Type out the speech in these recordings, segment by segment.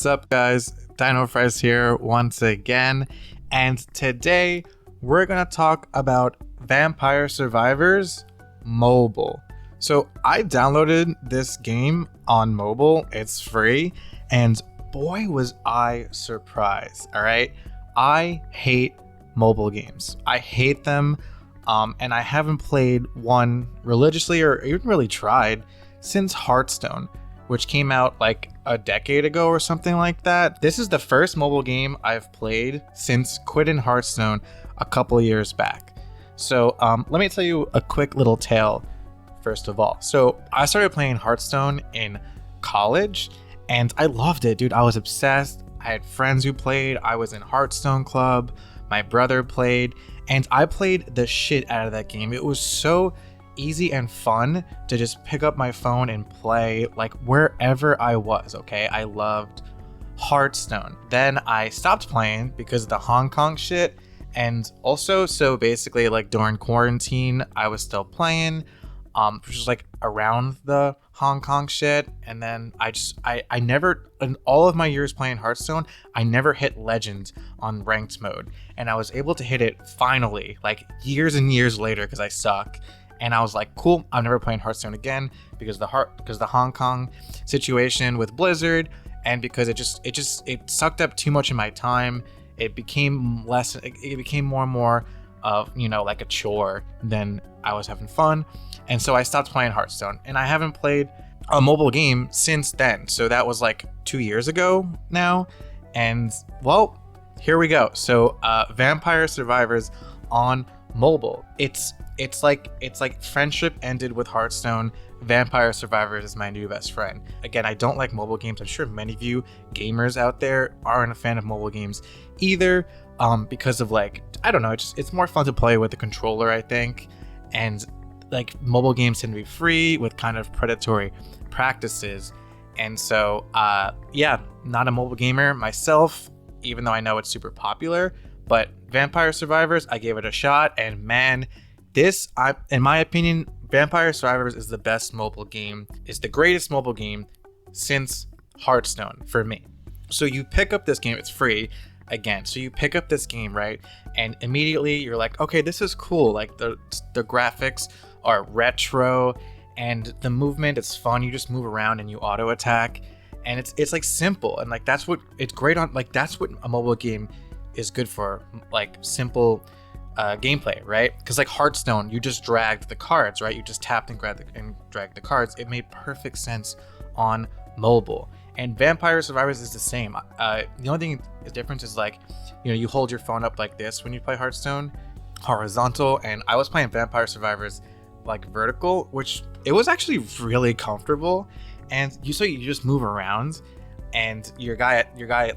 What's up, guys? Dinofries here once again, and today we're gonna talk about Vampire Survivors mobile. So I downloaded this game on mobile. It's free, and boy was I surprised. All right, I hate mobile games. I hate them, and I haven't played one religiously or even really tried since Hearthstone, which came out like a decade ago or something like that. This is the first mobile game I've played since quitting Hearthstone a couple years back. So let me tell you a quick little tale first of all. So I started playing Hearthstone in college and I loved it, dude. I was obsessed. I had friends who played. I was in Hearthstone Club. My brother played, and I played the shit out of that game. It was so easy and fun to just pick up my phone and play like wherever I was. Okay, I loved Hearthstone. Then I stopped playing because of the Hong Kong shit, and also so basically like during quarantine I was still playing, which was like around the Hong Kong shit. And then I never, in all of my years playing Hearthstone, I never hit Legend on ranked mode, and I was able to hit it finally like years and years later because I suck. And I was like, cool, I'm never playing Hearthstone again because the Hong Kong situation with Blizzard, and because it sucked up too much of my time. It became more and more of, like a chore than I was having fun. And so I stopped playing Hearthstone, and I haven't played a mobile game since then. So that was like 2 years ago now. And well, here we go. So Vampire Survivors on mobile. It's like friendship ended with Hearthstone. Vampire Survivors is my new best friend. Again, I don't like mobile games. I'm sure many of you gamers out there aren't a fan of mobile games either, because of like, I don't know, it's more fun to play with the controller, I think. And like mobile games tend to be free with kind of predatory practices. And so, yeah, not a mobile gamer myself, even though I know it's super popular. But Vampire Survivors, I gave it a shot, and man, in my opinion, Vampire Survivors is the best mobile game, is the greatest mobile game since Hearthstone for me. So you pick up this game, it's free again. So you pick up this game, right? And immediately you're like, okay, this is cool. Like the graphics are retro, and the movement is fun. You just move around and you auto attack, and it's like simple, and like that's what it's great on. Like that's what a mobile game is good for, like simple gameplay, right? Because like Hearthstone, you just dragged the cards, right? You just tapped and dragged the cards. It made perfect sense on mobile. And Vampire Survivors is the same. The only thing the difference is like, you hold your phone up like this when you play Hearthstone, horizontal, and I was playing Vampire Survivors like vertical, which it was actually really comfortable. And you just move around, and your guy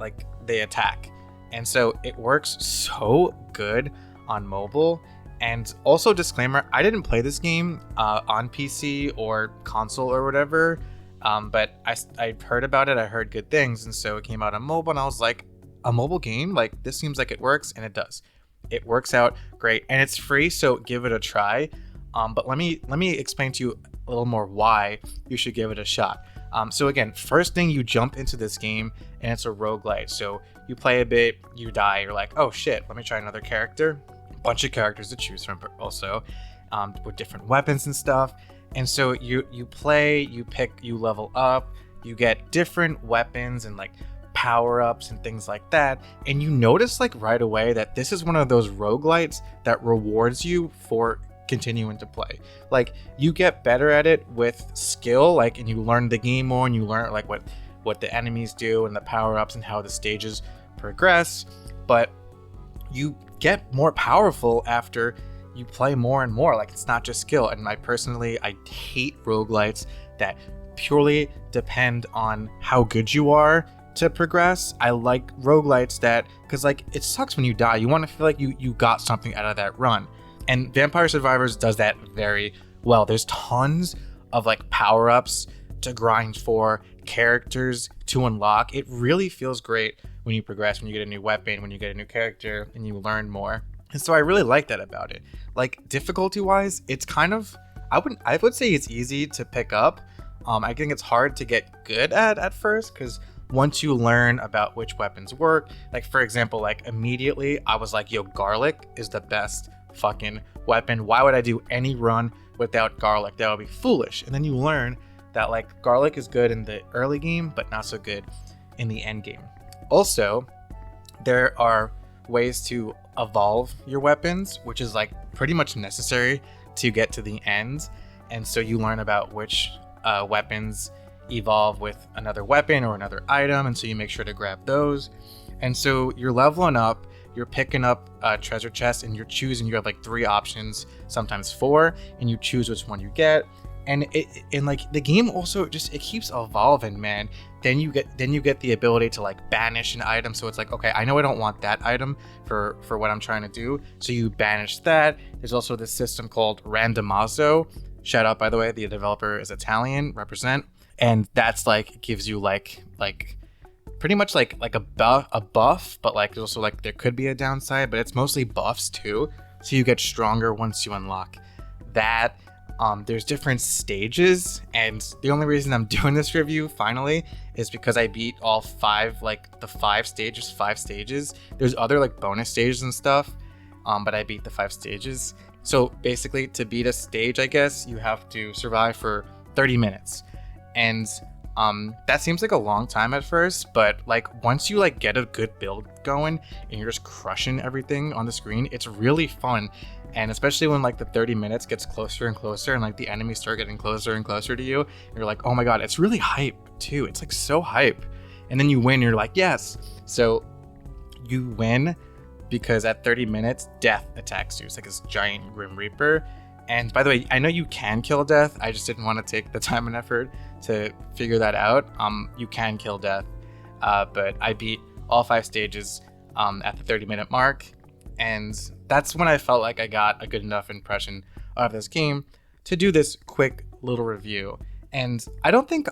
like they attack, and so it works so good on mobile. And also, disclaimer, I didn't play this game on PC or console or whatever, but I heard about it. I heard good things, and so it came out on mobile, and I was like, a mobile game, like this seems like it works, and it does. It works out great, and it's free, so give it a try. But let me explain to you a little more why you should give it a shot. So again, first thing, you jump into this game, and it's a roguelike. So you play a bit, you die, you're like, oh shit, let me try another character. Bunch of characters to choose from also, with different weapons and stuff. And so you play, you pick, you level up, you get different weapons and like power-ups and things like that. And you notice like right away that this is one of those roguelites that rewards you for continuing to play. Like you get better at it with skill, like, and you learn the game more, and you learn like what the enemies do and the power-ups and how the stages progress. But you get more powerful after you play more and more. Like it's not just skill. And I hate roguelites that purely depend on how good you are to progress. I like roguelites that, because like it sucks when you die, you want to feel like you got something out of that run. And Vampire Survivors does that very well. There's tons of like power-ups to grind for, characters to unlock. It really feels great when you progress, when you get a new weapon, when you get a new character, and you learn more. And so I really like that about it. Like difficulty wise, it's kind of, I would say it's easy to pick up. I think it's hard to get good at first, because once you learn about which weapons work, like for example, like immediately I was like, yo, garlic is the best fucking weapon. Why would I do any run without garlic? That would be foolish. And then you learn that like garlic is good in the early game, but not so good in the end game. Also, there are ways to evolve your weapons, which is like pretty much necessary to get to the end. And so you learn about which weapons evolve with another weapon or another item, and so you make sure to grab those. And so you're leveling up, you're picking up treasure chests, and you're choosing. You have like 3 options, sometimes 4, and you choose which one you get. And like the game also just, it keeps evolving, man. Then you get the ability to like banish an item. So it's like, okay, I know I don't want that item for what I'm trying to do, so you banish that. There's also this system called randomazo. Shout out, by the way, the developer is Italian, represent. And that's like gives you like pretty much like a buff, but like also like there could be a downside, but it's mostly buffs too. So you get stronger once you unlock that. There's different stages, and the only reason I'm doing this review finally is because I beat all 5, like the 5 stages. There's other like bonus stages and stuff, but I beat the 5 stages. So basically, to beat a stage, I guess you have to survive for 30 minutes, and that seems like a long time at first, but like once you like get a good build going and you're just crushing everything on the screen, it's really fun. And especially when like the 30 minutes gets closer and closer and like the enemies start getting closer and closer to you, you're like, oh my god, it's really hype too. It's like so hype. And then you win, you're like, yes. So you win because at 30 minutes, death attacks you. It's like this giant Grim Reaper. And by the way, I know you can kill death. I just didn't want to take the time and effort to figure that out. You can kill death, but I beat all 5 stages at the 30-minute mark. And that's when I felt like I got a good enough impression of this game to do this quick little review. And I don't think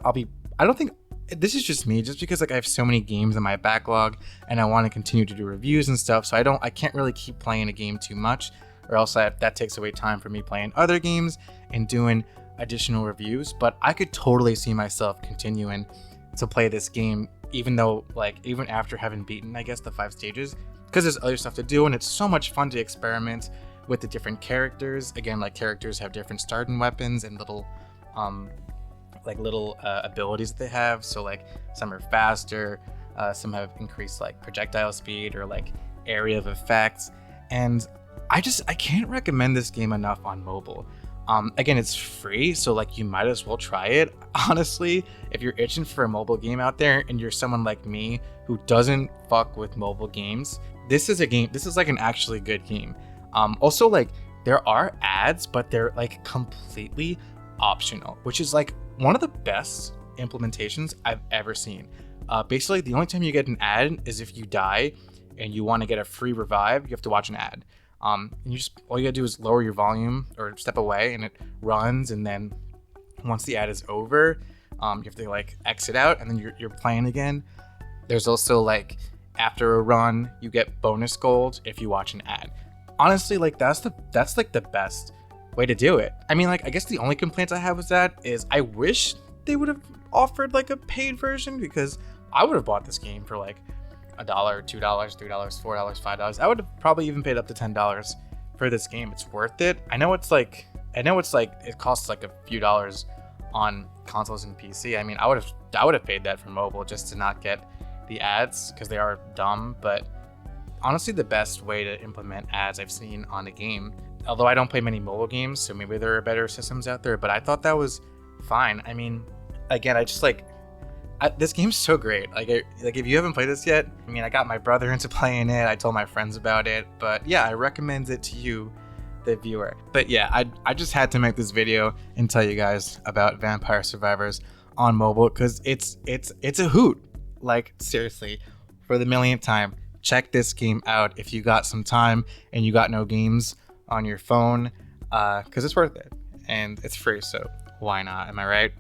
this is just me, just because like I have so many games in my backlog and I want to continue to do reviews and stuff. So I can't really keep playing a game too much, or else that takes away time for me playing other games and doing additional reviews. But I could totally see myself continuing to play this game, even after having beaten, I guess, the 5 stages. Because there's other stuff to do, and it's so much fun to experiment with the different characters. Again, like characters have different starting weapons and little abilities that they have. So like some are faster, some have increased like projectile speed or like area of effects. And I can't recommend this game enough on mobile. Again, it's free, so like you might as well try it. Honestly, if you're itching for a mobile game out there and you're someone like me who doesn't fuck with mobile games, this is like an actually good game. Also, like there are ads, but they're like completely optional, which is like one of the best implementations I've ever seen. Basically, the only time you get an ad is if you die and you want to get a free revive, you have to watch an ad. And all you gotta do is lower your volume or step away, and it runs. And then once the ad is over, you have to like exit out, and then you're playing again. There's also like after a run, you get bonus gold if you watch an ad. Honestly, like that's like the best way to do it. I mean, like I guess the only complaints I have with that is I wish they would have offered like a paid version, because I would have bought this game for like $1, $2, $3, $4, $5. I would have probably even paid up to $10 for this game. It's worth it. I know it's like it costs like a few dollars on consoles and PC. I mean, I would have paid that for mobile just to not get the ads, because they are dumb. But honestly, the best way to implement ads I've seen on a game, although I don't play many mobile games, so maybe there are better systems out there, but I thought that was fine. I mean, again, this game's so great. Like if you haven't played this yet, I mean, I got my brother into playing it. I told my friends about it, but yeah, I recommend it to you, the viewer. But yeah, I just had to make this video and tell you guys about Vampire Survivors on mobile, because it's a hoot. Like seriously, for the millionth time, check this game out if you got some time and you got no games on your phone, because it's worth it and it's free, so why not? Am I right?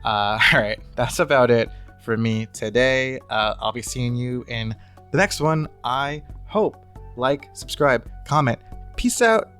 All right, that's about it for me today. I'll be seeing you in the next one, I hope. Like, subscribe, comment. Peace out.